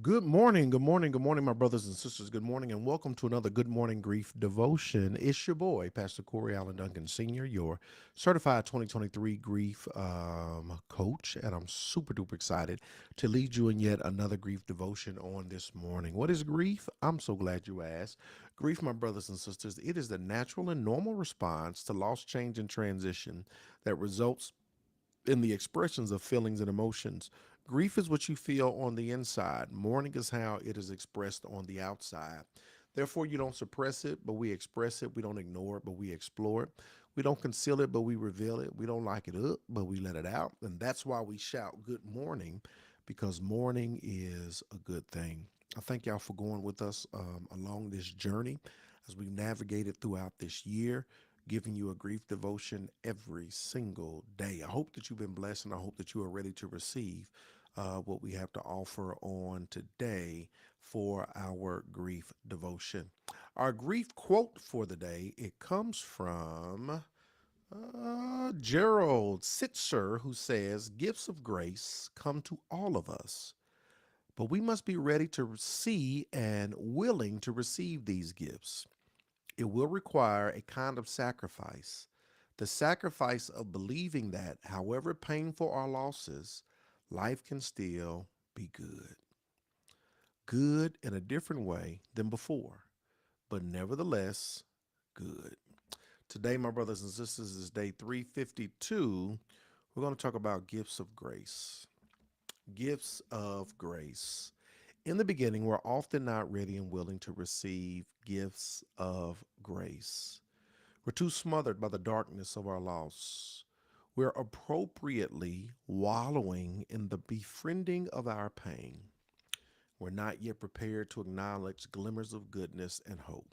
Good morning, my brothers and sisters. Good morning, and welcome to another Good Morning Grief devotion. It's your boy, Pastor Corey Allen Duncan Sr., your certified 2023 grief coach, and I'm super duper excited to lead you in yet another grief devotion on this morning. What is grief? I'm so glad you asked. Grief, my brothers and sisters, it is the natural and normal response to loss, change, and transition that results in the expressions of feelings and emotions. Grief is what you feel on the inside. Mourning is how it is expressed on the outside. Therefore, you don't suppress it, but we express it. We don't ignore it, but we explore it. We don't conceal it, but we reveal it. We don't lock it up, but we let it out. And that's why we shout good morning, because mourning is a good thing. I thank y'all for going with us along this journey as we navigated throughout this year, giving you a grief devotion every single day. I hope that you've been blessed, and I hope that you are ready to receive what we have to offer on today for our grief devotion. Our grief quote for the day, it comes from Gerald Sitzer, who says, "Gifts of grace come to all of us, but we must be ready to see and willing to receive these gifts. It will require a kind of sacrifice, the sacrifice of believing that, however painful our losses, life can still be good. Good in a different way than before, but nevertheless good." Today, my brothers and sisters, is day 352. We're going to talk about gifts of grace. Gifts of grace. In the beginning, we're often not ready and willing to receive gifts of grace. We're too smothered by the darkness of our loss. We're appropriately wallowing in the befriending of our pain. We're not yet prepared to acknowledge glimmers of goodness and hope.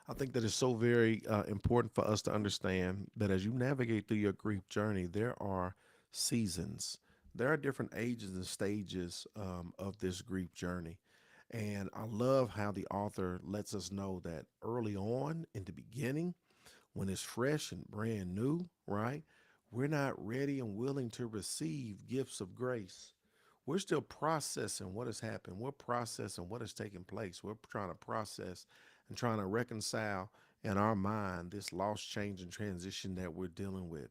I think that is so very important for us to understand that as you navigate through your grief journey, there are seasons. There are different ages and stages of this grief journey. And I love how the author lets us know that early on in the beginning, when it's fresh and brand new, right? We're not ready and willing to receive gifts of grace. We're still processing what has happened. We're processing what has taken place. We're trying to process and trying to reconcile in our mind this loss, change, and transition that we're dealing with.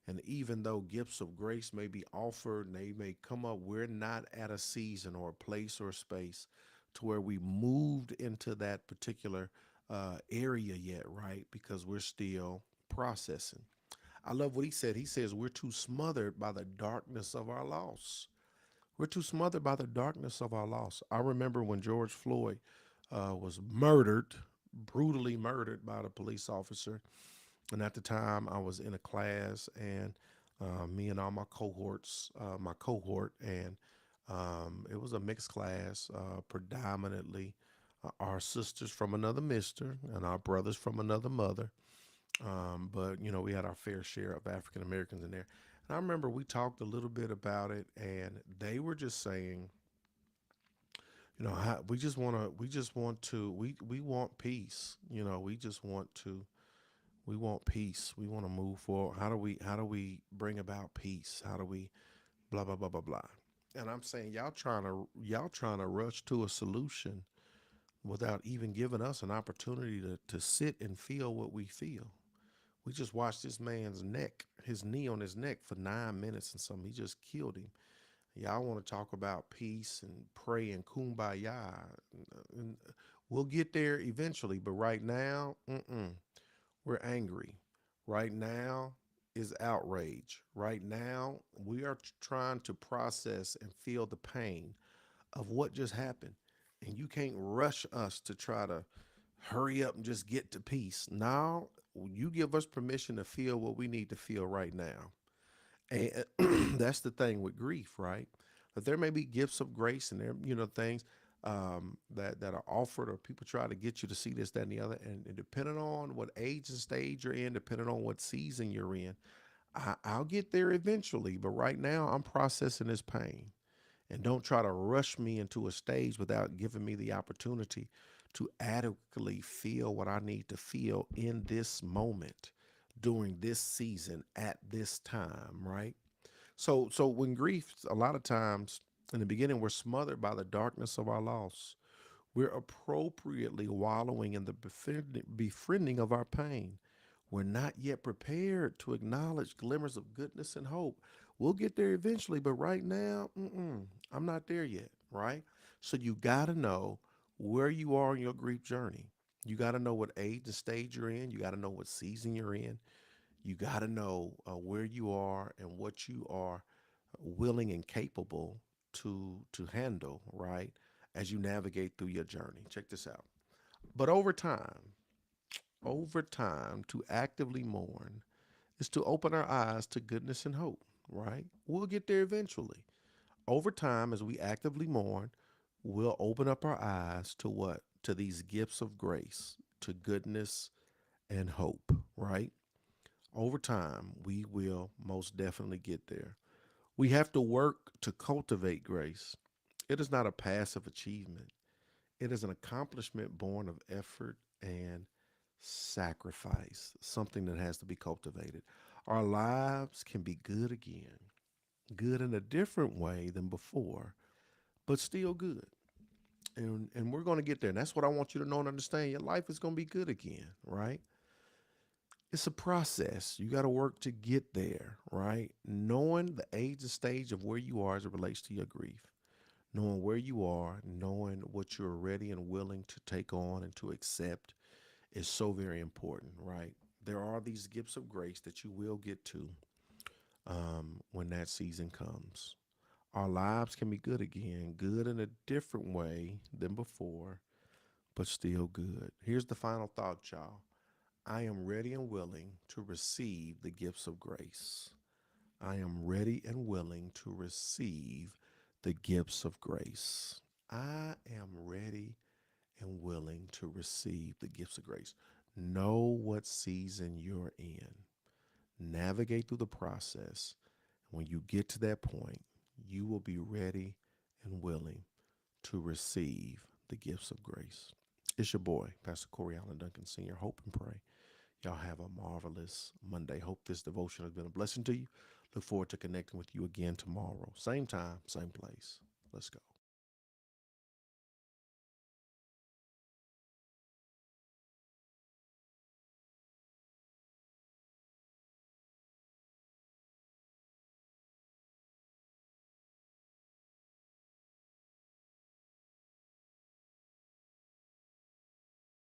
And even though gifts of grace may be offered and they may come up, we're not at a season or a place or a space to where we moved into that particular area yet, right? Because we're still processing. I love what he said. He says we're too smothered by the darkness of our loss. We're too smothered by the darkness of our loss. I remember when George Floyd was murdered, brutally murdered by the police officer. And at the time, I was in a class, and me and all my cohorts, my cohort, and it was a mixed class, predominantly our sisters from another mister and our brothers from another mother. But we had our fair share of African Americans in there. And I remember we talked a little bit about it, and they were just saying, we want peace. We want peace. We want to move forward. How do we bring about peace? How do we blah blah blah blah blah? And I'm saying y'all trying to rush to a solution without even giving us an opportunity to sit and feel what we feel. We just watched this man's neck, his knee on his neck for 9 minutes and something. He just killed him. Y'all want to talk about peace and pray and kumbaya. And we'll get there eventually, but right now, we're angry. Right now is outrage. Right now, we are trying to process and feel the pain of what just happened. And you can't rush us to try to hurry up and just get to peace. Now, you give us permission to feel what we need to feel right now. And that's the thing with grief, right? That there may be gifts of grace and there, things that are offered, or people try to get you to see this, that, and the other. And depending on what age and stage you're in, depending on what season you're in, I'll get there eventually. But right now, I'm processing this pain. And don't try to rush me into a stage without giving me the opportunity to adequately feel what I need to feel in this moment, during this season, at this time, right? So when grief, a lot of times, In the beginning, we're smothered by the darkness of our loss. We're appropriately wallowing in the befriending of our pain. We're not yet prepared to acknowledge glimmers of goodness and hope. We'll get there eventually, but right now, I'm not there yet, right? So you got to know where you are in your grief journey. You got to know what age and stage you're in. You got to know what season you're in. You got to know where you are and what you are willing and capable to handle, right? As you navigate through your journey. Check this out. But over time, to actively mourn is to open our eyes to goodness and hope, right? We'll get there eventually. Over time, as we actively mourn, we'll open up our eyes to what? To these gifts of grace, to goodness and hope, right? Over time, we will most definitely get there. We have to work to cultivate grace. It is not a passive achievement, it is an accomplishment born of effort and sacrifice, something that has to be cultivated. Our lives can be good again, good in a different way than before, but still good. And we're going to get there. And that's what I want you to know and understand. Your life is going to be good again, right? It's a process. You got to work to get there, right? Knowing the age and stage of where you are as it relates to your grief, knowing where you are, knowing what you're ready and willing to take on and to accept is so very important, right? There are these gifts of grace that you will get to when that season comes. Our lives can be good again, good in a different way than before, but still good. Here's the final thought, y'all. I am ready and willing to receive the gifts of grace. I am ready and willing to receive the gifts of grace. I am ready and willing to receive the gifts of grace. Know what season you're in. Navigate through the process. When you get to that point, you will be ready and willing to receive the gifts of grace. It's your boy, Pastor Corey Allen Duncan Sr. Hope and pray y'all have a marvelous Monday. Hope this devotion has been a blessing to you. Look forward to connecting with you again tomorrow. Same time, same place. Let's go.